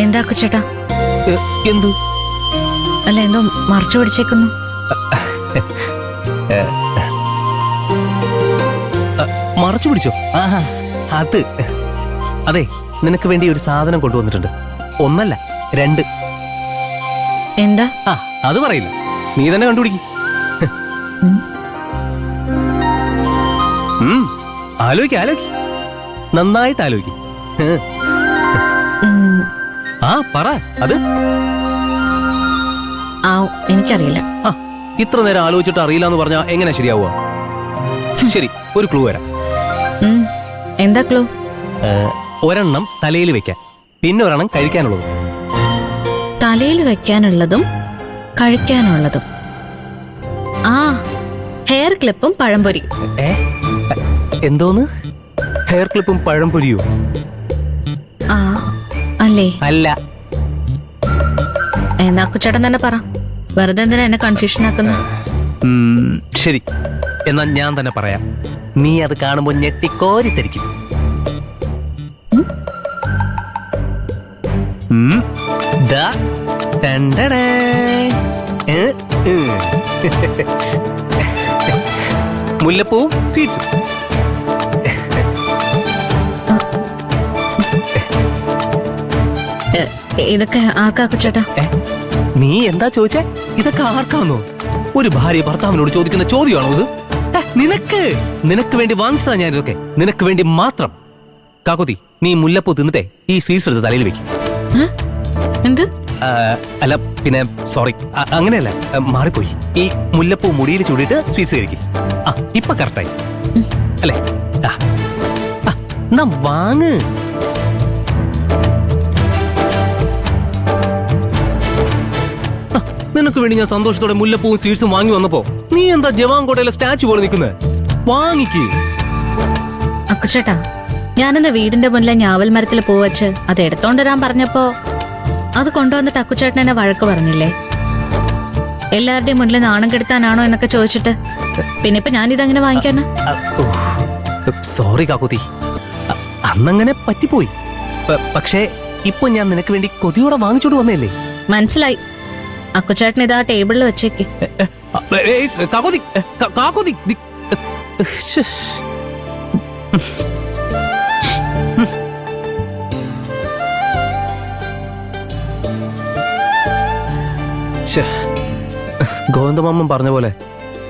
എന്താ കൊച്ചേട്ടാ? എന്തു? അല്ല, എന്തോ മറച്ചു പിടിച്ചേക്കുന്നു. മറച്ചു പിടിച്ചോ? ആഹാ, അത് അതെ, നിനക്ക് വേണ്ടി ഒരു സാധനം കൊണ്ടുവന്നിട്ടുണ്ട്. ഒന്നല്ല, 2. എന്താ? അത് പറയില്ല, നീ തന്നെ കണ്ടുപിടിക്കും. ആലോചിക്ക, നന്നായിട്ട് ആലോചിക്കും. പറ. അത് എനിക്കറിയില്ല. ഇത്ര നേരം ആലോചിച്ചിട്ട് അറിയില്ല എന്ന് പറഞ്ഞാ എങ്ങനെ ശരിയാവുക? ശരി, ഒരു ക്ലൂ വരാം. എന്താ ക്ലൂ? ഒരെണ്ണം തലയിൽ വെക്കാൻ, പിന്നെ ഒരെണ്ണം കഴിക്കാനുള്ളതും. തലയിൽ വെക്കാനുള്ളതും കഴിക്കാനുള്ളതും. ഹെയർ ക്ലിപ്പും പഴംപൊരി. എന്തോന്ന്? ഹെയർ ക്ലിപ്പും പഴംപൊരിയോ? അല്ലേ? അല്ല. എന്നാ കുച്ചേട്ടൻ തന്നെ പറ, വെറുതെ എന്തിനാ എന്നെ കൺഫ്യൂഷൻ ആക്കുന്നത്? ശരി, എന്നാ ഞാൻ തന്നെ പറയാം. നീ അത് കാണുമ്പോ ഞെട്ടിക്കോരിത്തരിക്കും. മുല്ലപ്പൂവും സ്വീറ്റ്സ്. ഇതൊക്കെ ആർക്കാ കുച്ചേട്ടാ? നീ എന്താ ചോദിച്ചേ? ഇതൊക്കെ ആർക്കാന്നോ? ഒരു ഭാര്യ ഭർത്താവിനോട് ചോദിക്കുന്ന ചോദ്യമാണോ ഇത്? നിനക്ക് വേണ്ടി വാങ്ങിച്ചതാ ഞാൻ ഇതൊക്കെ, നിനക്ക് വേണ്ടി മാത്രം. കാക്കുതി, നീ മുല്ലപ്പൂ തിന്നിട്ടേ ഈ സ്വീറ്റ്സ് എടുത്ത് തലയിൽ വെക്കും. എന്ത്? അല്ല, പിന്നെ സോറി, അങ്ങനെയല്ല, മാറിപ്പോയി. ഈ മുല്ലപ്പൂ മുടിയിൽ ചൂടിയിട്ട് സ്വീറ്റ്സ് കഴിക്കും. ഇപ്പൊ കറക്റ്റായി അല്ലേ? എന്നാ വാങ്ങ്. നിനക്ക് വേണ്ടി ഞാൻ സന്തോഷത്തോടെ മുല്ലപ്പൂവും സ്വീറ്റ്സും വാങ്ങി വന്നപ്പോ നീ എന്താ ജവാൻകോട്ടയിലെ സ്റ്റാച്ചു പോലെ നിൽക്കുന്നത്? വാങ്ങിക്ക്. അക്കുച്ചേട്ടാ, ഞാനെന്താ വീടിന്റെ മുന്നിലെ ഞാവൽ മരത്തിൽ പൂ വെച്ച് അത് എടുത്തോണ്ട് വരാൻ പറഞ്ഞപ്പോ അത് കൊണ്ടുവന്നിട്ട് അക്കുച്ചേട്ടൻ എന്നെ വഴക്ക് പറഞ്ഞില്ലേ? എല്ലാവരുടെയും മുന്നിൽ നാണം കെടുത്താനാണോ എന്നൊക്കെ ചോദിച്ചിട്ട്. പിന്നെ ഇപ്പൊ ഞാനിതങ്ങനെ വാങ്ങിക്കാനാ? സോറി കാക്കുതി, അന്നങ്ങനെ പറ്റിപ്പോയി. പക്ഷേ ഇപ്പൊ ഞാൻ നിനക്ക് വേണ്ടി കൊതിയോടെ വാങ്ങിച്ചോണ്ട് വന്നല്ലേ. മനസ്സിലായി. അക്കുച്ചേട്ടൻ ഇതാ ടേബിളിൽ വെച്ചേക്ക്. ഗോവിന്ദമാമൻ പറഞ്ഞ പോലെ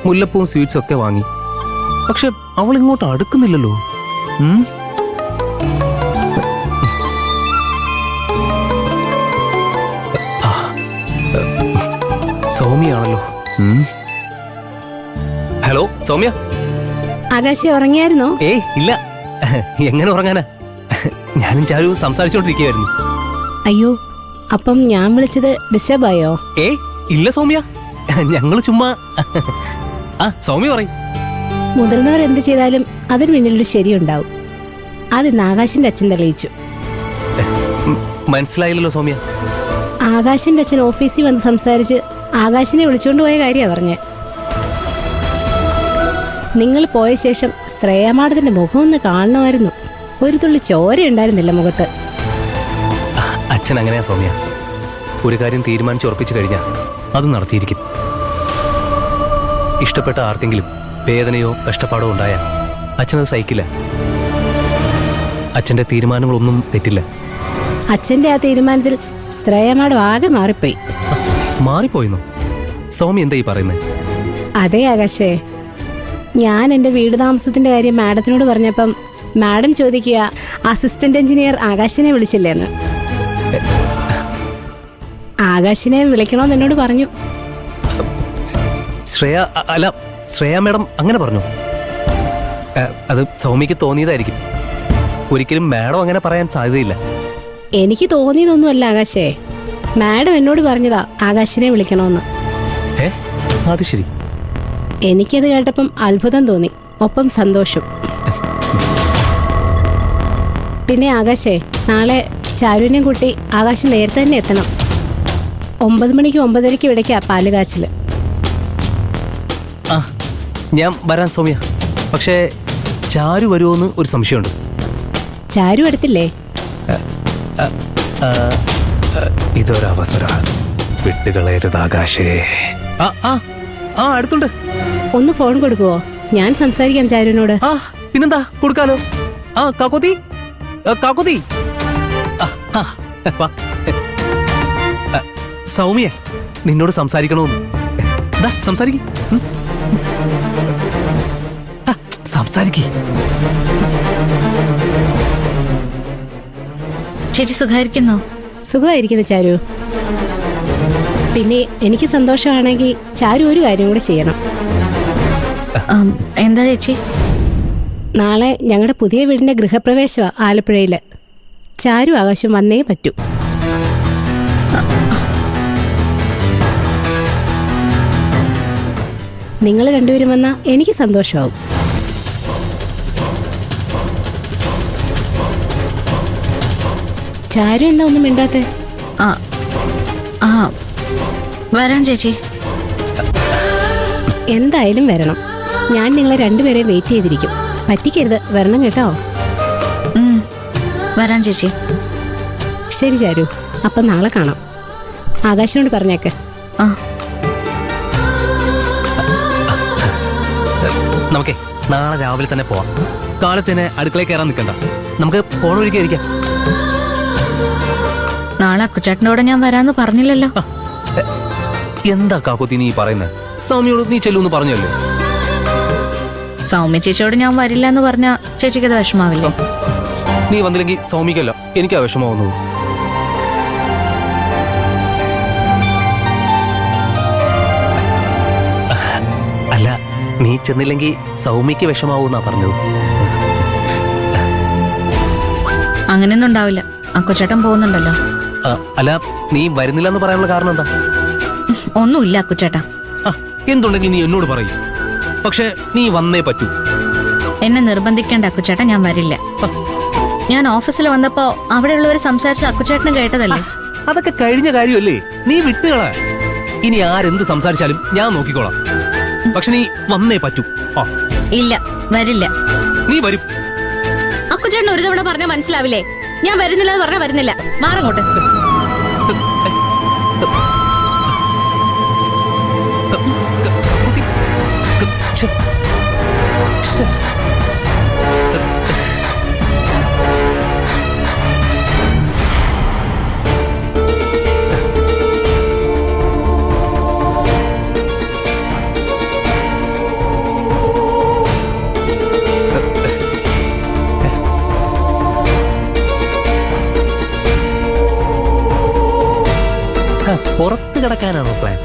മുല്ലപ്പൂവും സ്വീറ്റ്സ് ഒക്കെ വാങ്ങി. പക്ഷെ അവൾ ഇങ്ങോട്ട് അടുക്കുന്നില്ലല്ലോ. സൗമ്യാണല്ലോ. ഹലോ സൗമ്യ. ആകാശി ഉറങ്ങിയായിരുന്നോ? ഇല്ല, എങ്ങനെ ഉറങ്ങാനാ? ഞാനും ചാരു സംസാരിച്ചോണ്ടിരിക്കുകയായിരുന്നു. അയ്യോ, അപ്പം ഞാൻ വിളിച്ചത് ഡിസ്റ്റർബ് ആയോ? ഇല്ല സൗമ്യ, ഞങ്ങള് ചുമ്മാ. സൗമ്യ പറയും. മുതിർന്നവർ എന്ത് ചെയ്താലും അതിന് പിന്നിലൊരു ശരിയുണ്ടാവും. അത് ആകാശിന്റെ അച്ഛൻ തെളിയിച്ചു. മനസ്സിലായില്ലല്ലോ സൗമ്യ. ആകാശിന്റെ അച്ഛൻ ഓഫീസിൽ വന്ന് സംസാരിച്ച് ആകാശിനെ വിളിച്ചുകൊണ്ട് പോയ കാര്യമാണ് പറഞ്ഞേ. നിങ്ങൾ പോയ ശേഷം ശ്രേയ മാഡത്തിന്റെ മുഖം ഒന്ന് കാണണമായിരുന്നു. ഒരു തുള്ളി ചോര ഉണ്ടായിരുന്നില്ല മുഖത്ത്. അച്ഛൻ അങ്ങനെയാ സൗമ്യ. ഒരു കാര്യം തീരുമാനിച്ചുറപ്പിച്ചു കഴിഞ്ഞാൽ അത് നടത്തിയിരിക്കും. ഇഷ്ടപ്പെട്ട ആർക്കെങ്കിലും വേദനയോ കഷ്ടപ്പാടോ ഉണ്ടായാൽ അച്ഛനത് സഹിക്കില്ല. അച്ഛന്റെ തീരുമാനങ്ങളൊന്നും തെറ്റില്ല. അച്ഛന്റെ ആ തീരുമാനത്തിൽ ശ്രേയ മാഡം ആകെ മാറിപ്പോയി. മാറിപ്പോയിന്നോ? സൗമ്യ എന്താ ഈ പറയുന്നത്? അതെ ആകാശേ, ഞാൻ എൻ്റെ വീട് താമസത്തിന്റെ കാര്യം മാഡത്തിനോട് പറഞ്ഞപ്പം മാഡം ചോദിക്കുക അസിസ്റ്റന്റ് എഞ്ചിനീയർ ആകാശിനെ വിളിച്ചില്ലേന്ന്. ആകാശിനെ വിളിക്കണമെന്ന് എന്നോട് പറഞ്ഞു. ശ്രേയ മാഡം അങ്ങനെ പറഞ്ഞു? അത് സൗമ്യക്ക് തോന്നിയതായിരിക്കും. ഒരിക്കലും മാഡം അങ്ങനെ പറയാൻ സാധ്യതയില്ല. എനിക്ക് തോന്നിയതൊന്നുമല്ല ആകാശേ, മാഡം എന്നോട് പറഞ്ഞതാ ആകാശിനെ വിളിക്കണമെന്ന്. അത് ശരി. എനിക്കത് കേട്ടപ്പം അത്ഭുതം തോന്നി, ഒപ്പം സന്തോഷം. പിന്നെ ആകാശേ, നാളെ ചാരുവിനെയും കൂട്ടി ആകാശം നേരത്തെ തന്നെ എത്തണം. 9 മണിക്ക് 9:30 ഇടയ്ക്കാ പാല് കാച്ചില്. ഞാൻ വരാൻ സൗമ്യ. പക്ഷേ ചാരു വരുമോന്ന് ഒരു സംശയമുണ്ട്. ചാരു എടുത്തില്ലേ? ഇതൊരവസര വിട്ടുകളയരുത് ആകാശേ. ആ ആ ആ അടുത്തുണ്ട്. ഒന്ന് ഫോൺ കൊടുക്കുവോ? ഞാൻ സംസാരിക്കാം ചാരുവിനോട്. ആ പിന്നെന്താ, കൊടുക്കാലോ. ആ കാക്കോത്തി, കാക്കോത്തി. ആ, ആ, വാ. സൗമ്യ നിന്നോട് സംസാരിക്കണമെന്ന്. സംസാരിക്ക സംസാരിക്കേ. ചേച്ചി സുഖായിരിക്കുന്നോ? സുഖമായിരിക്കുന്നു ചാരു. പിന്നെ എനിക്ക് സന്തോഷമാണെങ്കിൽ ചാരു ഒരു കാര്യം കൂടെ ചെയ്യണം. എന്താ ചേച്ചി? നാളെ ഞങ്ങളുടെ പുതിയ വീടിന്റെ ഗൃഹപ്രവേശമാണ് ആലപ്പുഴയിൽ. ചാരു ആകാശം വന്നേ പറ്റൂ. നിങ്ങൾ രണ്ടുപേരും വന്നാൽ എനിക്ക് സന്തോഷമാവും. ചാരു എന്താ ഒന്നും മിണ്ടാത്തെ? ആ ആ വരാം ചേച്ചി. എന്തായാലും വരണം. ഞാൻ നിങ്ങളെ രണ്ടുപേരെ വെയിറ്റ് ചെയ്തിരിക്കും. പറ്റിക്കരുത്, വരണം കേട്ടോ. വരാം ചേച്ചി. ശരി ചാരു, അപ്പം നാളെ കാണാം. ആകാശിനോട് പറഞ്ഞേക്ക്. ആ നമുക്കേ നാളെ രാവിലെ തന്നെ പോവാം. കാലത്തിന് അടുക്കളയിൽ കയറാൻ നിൽക്കണ്ട. നമുക്ക് പോണ ഒരിക്കൽ ഇരിക്കാം. നാളെ അക്കുച്ചേട്ടനോട് ഞാൻ വരാന്ന് പറഞ്ഞില്ലല്ലോ. എന്താ കാക്കോത്തി നീ പറയുന്നത്? സൗമ്യയോട് നീ ചെല്ലൂന്ന് പറഞ്ഞല്ലോ. സൗമ്യ ചേച്ചിയോട് ഞാൻ വരില്ല എന്ന് പറഞ്ഞ ചേച്ചിക്ക് അത് വിഷമാവില്ലേ? നീ വന്നില്ലെങ്കിൽ സൗമ്യക്കല്ല എനിക്കാ വിഷമാവുന്നത്. അല്ല, നീ ചെന്നില്ലെങ്കിൽ സൗമ്യക്ക് വിഷമാവൂന്നാ പറഞ്ഞത്. അങ്ങനെയൊന്നും ഉണ്ടാവില്ല. അക്കുച്ചേട്ടൻ പോകുന്നുണ്ടല്ലോ. അല്ല, നീ വരുന്നില്ല എന്ന് പറയാനുള്ള കാരണം എന്താ? ഒന്നുമില്ല അക്കുച്ചേട്ടാ. എന്തുണ്ടെങ്കിലും നീ എന്നോട് പറയും. പക്ഷെ നീ വന്നേ പറ്റൂ. എന്നെ നിർബന്ധിക്കേണ്ട അക്കുച്ചേട്ടൻ, ഞാൻ വരില്ല. ഞാൻ ഓഫീസിൽ വന്നപ്പോ അവിടെയുള്ളവർ സംസാരിച്ച അക്കുച്ചേട്ടന് കേട്ടതല്ലേ. അതൊക്കെ കഴിഞ്ഞ കാര്യമല്ലേ, നീ വിട്ടുകളാ. ഇനി ആരെന്ത് സംസാരിച്ചാലും ഞാൻ നോക്കിക്കോളാം. പക്ഷെ നീ വന്നേ പറ്റൂ. ഇല്ല, വരില്ല. നീ വരും. അക്കുച്ചേട്ടൻ ഒരു തവണ പറഞ്ഞാൽ മനസ്സിലാവില്ലേ? ഞാൻ വരുന്നില്ല എന്ന് പറഞ്ഞാൽ വരുന്നില്ല. മാറങ്ങോട്ട്. പുറത്ത് കിടക്കാനാണോ പ്ലാൻ?